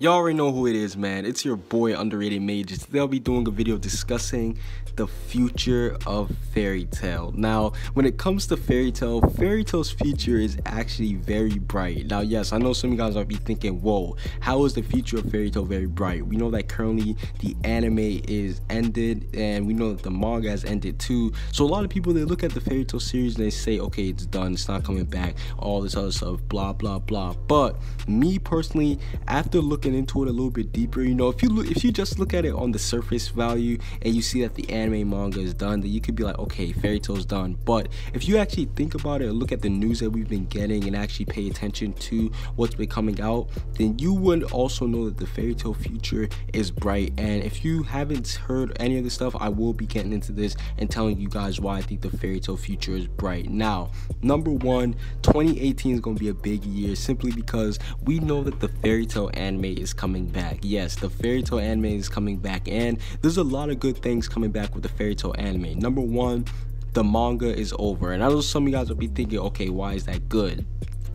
Y'all already know who it is, man. It's your boy Underrated Mages. Today I'll be doing a video discussing the future of Fairy Tail. Now, when it comes to Fairy Tail's future is actually very bright. Now, yes, I know some of you guys might be thinking, whoa, how is the future of Fairy Tail very bright? We know that currently the anime is ended, and we know that the manga has ended too. So a lot of people, they look at the Fairy Tail series and they say, okay, it's done, it's not coming back, all this other stuff, blah, blah, blah. But me personally, after looking into it a little bit deeper, you know, if you just look at it on the surface value and you see that the anime manga is done, then you could be like, okay, Fairy Tail's done. But if you actually think about it and look at the news that we've been getting and actually pay attention to what's been coming out, then you would also know that the Fairy Tail future is bright. And if you haven't heard any of this stuff, I will be getting into this and telling you guys why I think the Fairy Tail future is bright. Now, number one, 2018 is going to be a big year simply because we know that the Fairy Tail anime is coming back. Yes, the Fairy Tail anime is coming back, and there's a lot of good things coming back with the Fairy Tail anime. Number one, the manga is over, and I know some of you guys will be thinking, okay, why is that good?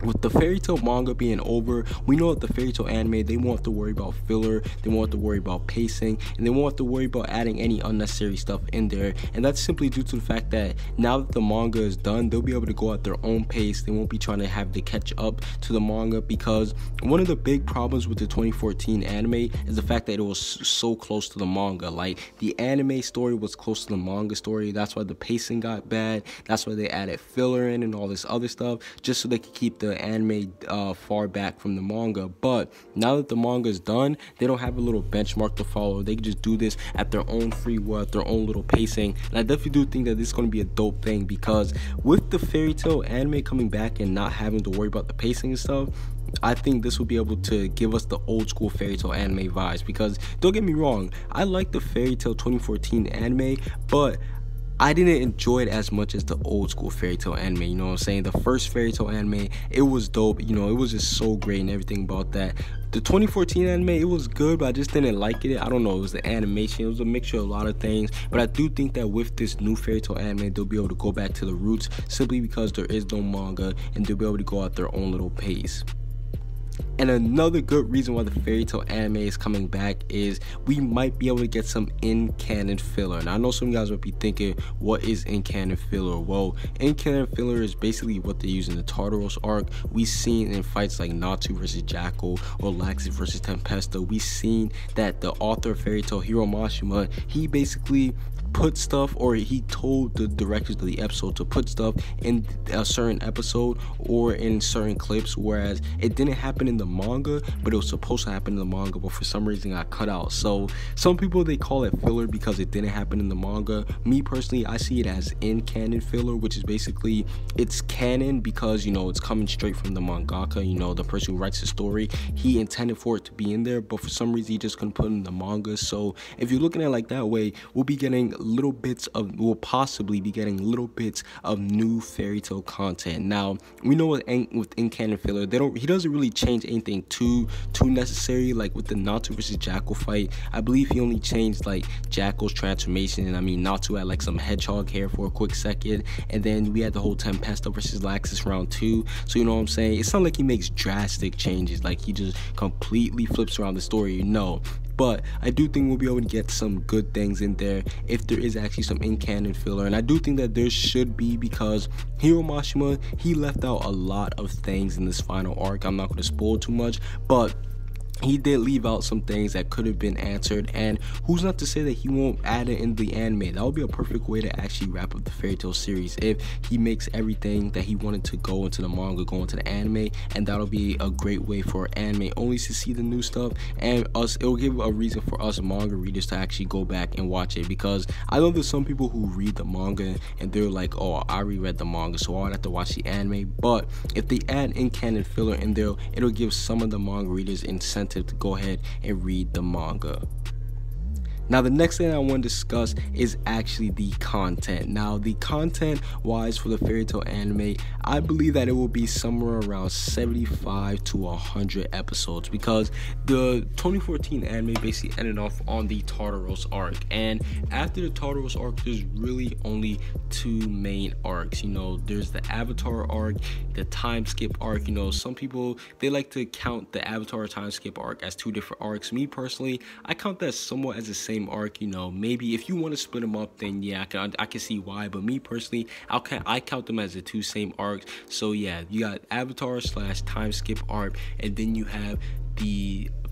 With the Fairy Tail manga being over, we know that the Fairy Tail anime, they won't have to worry about filler, they won't have to worry about pacing, and they won't have to worry about adding any unnecessary stuff in there. And that's simply due to the fact that now that the manga is done, they'll be able to go at their own pace. They won't be trying to have to catch up to the manga, because one of the big problems with the 2014 anime is the fact that it was so close to the manga. Like, the anime story was close to the manga story. That's why the pacing got bad. That's why they added filler in and all this other stuff, just so they could keep the anime far back from the manga. But now that the manga is done, they don't have a little benchmark to follow. They can just do this at their own free will, at their own little pacing. And I definitely do think that this is going to be a dope thing, because with the Fairy Tail anime coming back and not having to worry about the pacing and stuff, I think this will be able to give us the old school Fairy Tail anime vibes. Because don't get me wrong, I like the Fairy Tail 2014 anime, but I didn't enjoy it as much as the old school Fairy Tail anime. You know what I'm saying? The first Fairy Tail anime, it was dope. You know, it was just so great and everything about that. The 2014 anime, it was good, but I just didn't like it. I don't know, it was the animation, it was a mixture of a lot of things. But I do think that with this new Fairy Tail anime, they'll be able to go back to the roots simply because there is no manga, and they'll be able to go at their own little pace. And another good reason why the Fairy Tail anime is coming back is we might be able to get some in-canon filler. And I know some guys would be thinking, what is in-canon filler? Well, in-canon filler is basically what they use in the Tartaros arc. We've seen in fights like Natsu versus Jackal or Laxus versus Tempesta, we've seen that the author of Fairy Tail, Hiro Mashima, he basically put stuff, or he told the directors of the episode to put stuff in a certain episode or in certain clips, whereas it didn't happen in the manga, but it was supposed to happen in the manga, but for some reason got cut out. So some people, they call it filler because it didn't happen in the manga. Me personally, I see it as in canon filler, which is basically, it's canon because, you know, it's coming straight from the mangaka, you know, the person who writes the story. He intended for it to be in there, but for some reason he just couldn't put it in the manga. So if you're looking at it like that way, we'll possibly be getting little bits of new Fairy Tail content. Now, we know with in-canon filler, he doesn't really change anything too necessary. Like with the Natsu versus Jackal fight, I believe he only changed like Jackal's transformation, and I mean Natsu had like some hedgehog hair for a quick second, and then we had the whole Tempesta versus Laxus round 2. So you know what I'm saying, it's not like he makes drastic changes, like he just completely flips around the story, no. But I do think we'll be able to get some good things in there if there is actually some in-canon filler. And I do think that there should be, because Hiro Mashima, he left out a lot of things in this final arc. I'm not going to spoil too much, but he did leave out some things that could have been answered, and who's not to say that he won't add it in the anime. That would be a perfect way to actually wrap up the Fairy Tail series, if he makes everything that he wanted to go into the manga go into the anime. And that'll be a great way for anime only to see the new stuff, and it'll give a reason for us manga readers to actually go back and watch it. Because I know there's some people who read the manga and they're like, oh, I reread the manga, so I'd have to watch the anime. But if they add in-canon filler in there, it'll give some of the manga readers incentive to go ahead and read the manga. Now, the next thing I want to discuss is actually the content. Now, the content wise for the Fairy Tail anime, I believe that it will be somewhere around 75 to 100 episodes, because the 2014 anime basically ended off on the Tartaros arc, and after the Tartaros arc, there's really only two main arcs. You know, there's the Avatar arc, the time skip arc. You know, some people, they like to count the Avatar time skip arc as two different arcs. Me personally, I count that somewhat as the same arc. You know, maybe if you want to split them up, then yeah, I can see why, but me personally, I count them as the two same arcs. So yeah, you got Avatar / time skip arc, and then you have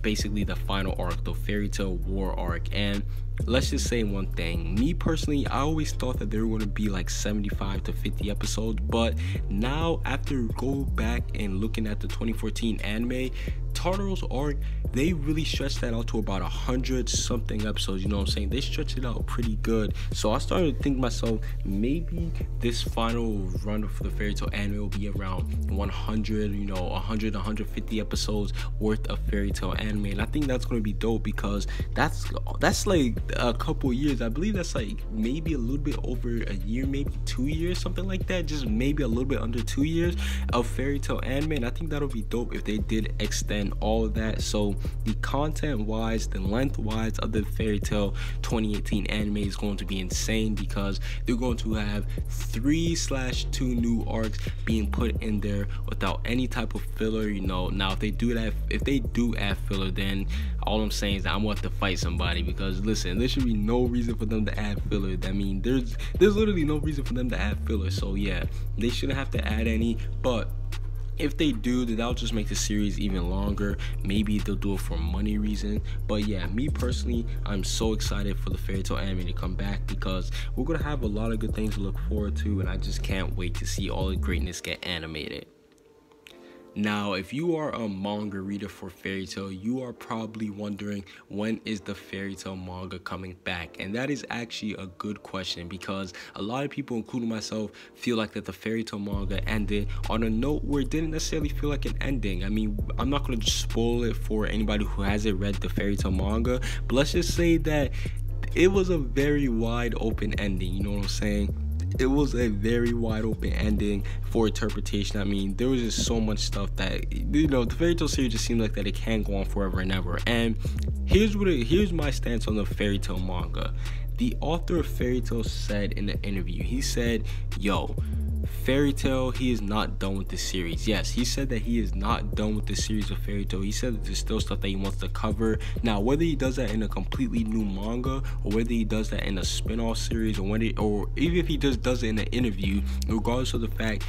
basically the final arc, the Fairy Tail War arc. And let's just say one thing, me personally, I always thought that they were going to be like 75 to 50 episodes, but now after go back and looking at the 2014 anime, Tartaros arc, they really stretched that out to about 100 something episodes. You know what I'm saying? They stretched it out pretty good. So I started to think to myself, maybe this final run for the Fairy Tail anime will be around 100, 150 episodes worth of Fairy Tail anime. And I think that's going to be dope, because that's like a couple years. I believe that's like maybe a little bit over a year, maybe 2 years, something like that. Just maybe a little bit under 2 years of Fairy Tail anime. And I think that'll be dope if they did extend all of that. So the content wise, the length wise of the Fairy Tail 2018 anime is going to be insane, because they're going to have 3/2 new arcs being put in there without any type of filler. You know, now if they do add filler, then all I'm saying is that I'm going to have to fight somebody, because listen, there should be no reason for them to add filler. I mean, there's literally no reason for them to add filler. So yeah, they shouldn't have to add any, but if they do, then that'll just make the series even longer. Maybe they'll do it for money reason. But yeah, me personally, I'm so excited for the Fairy Tail anime to come back, because we're gonna have a lot of good things to look forward to, and I just can't wait to see all the greatness get animated. Now, if you are a manga reader for Fairy Tail, you are probably wondering, when is the Fairy Tail manga coming back? And that is actually a good question, because a lot of people, including myself, feel like that the Fairy Tail manga ended on a note where it didn't necessarily feel like an ending. I mean, I'm not going to spoil it for anybody who hasn't read the Fairy Tail manga, but let's just say that it was a very wide open ending. You know what I'm saying? It was a very wide open ending for interpretation. I mean, there was just so much stuff that, you know, the Fairy Tail series just seemed like that it can't go on forever and ever. And here's my stance on the Fairy Tail manga. The author of Fairy Tail said in the interview, he said, yo, Fairy Tail, he is not done with the series. Yes, he said that he is not done with the series of Fairy Tail. He said that there's still stuff that he wants to cover. Now, whether he does that in a completely new manga, or whether he does that in a spin-off series, or even if he just does it in an interview, regardless of the fact,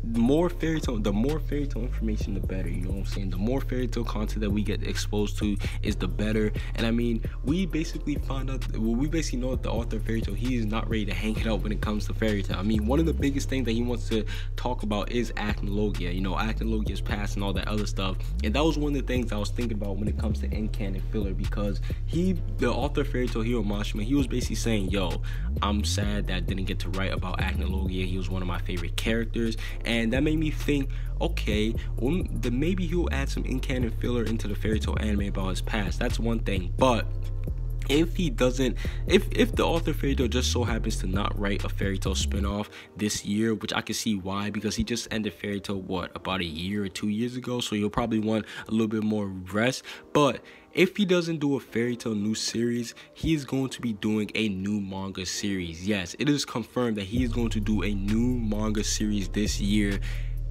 the more Fairy Tail information, the better. You know what I'm saying? The more Fairy Tail content that we get exposed to is the better. And I mean, we basically know that the author of Fairy Tail, he is not ready to hang it up when it comes to Fairy Tail. I mean, one of the biggest things that he wants to talk about is Acnologia. You know, Acnologia's past and all that other stuff. And that was one of the things I was thinking about when it comes to end canon filler, because the author of Fairy Tail, Hiro Mashima, he was basically saying, yo, I'm sad that I didn't get to write about Acnologia. He was one of my favorite characters. And that made me think, okay, well, then maybe he'll add some in-canon filler into the Fairy Tail anime about his past. That's one thing. But if he doesn't, if the author of Fairy Tail just so happens to not write a Fairy Tail spinoff this year, which I can see why, because he just ended Fairy Tail, about a year or 2 years ago, so he'll probably want a little bit more rest. But if he doesn't do a Fairy Tail new series, he is going to be doing a new manga series. Yes, it is confirmed that he is going to do a new manga series this year.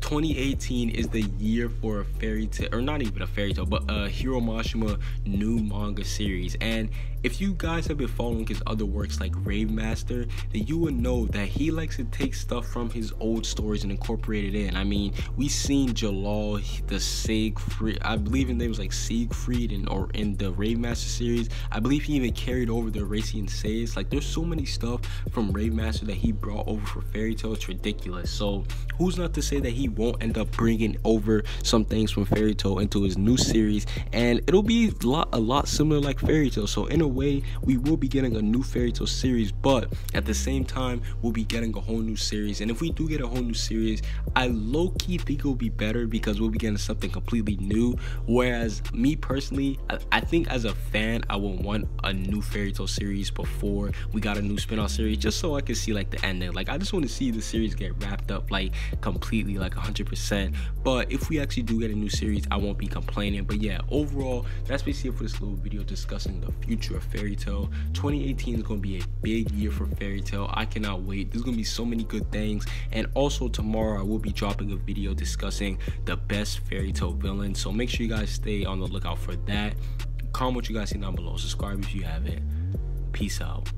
2018 is the year for a Fairy Tail, or not even a Fairy Tail, but a Hiro Mashima new manga series. And if you guys have been following his other works like Rave Master, then you would know that he likes to take stuff from his old stories and incorporate it in. I mean, we seen Jalal, the Siegfried, I believe his name was like Siegfried, or in the Rave Master series, I believe he even carried over the Racian Seiya. Like, there's so many stuff from Rave Master that he brought over for Fairy Tail, it's ridiculous. So who's not to say that he likely won't end up bringing over some things from Fairy Tail into his new series, and it'll be a lot similar like Fairy Tail. So in a way, we will be getting a new Fairy Tail series, but at the same time, we'll be getting a whole new series. And if we do get a whole new series, I low-key think it'll be better because we'll be getting something completely new. Whereas me personally, I think as a fan, I would want a new Fairy Tail series before we got a new spin-off series, just so I can see like the ending. Like, I just want to see the series get wrapped up like completely, like 100%. But if we actually do get a new series, I won't be complaining. But yeah, overall, that's basically it for this little video discussing the future of Fairy Tail. 2018 is going to be a big year for Fairy Tail. I cannot wait. There's going to be so many good things. And also tomorrow I will be dropping a video discussing the best Fairy Tail villains, so make sure you guys stay on the lookout for that. Comment what you guys see down below. Subscribe if you haven't. Peace out.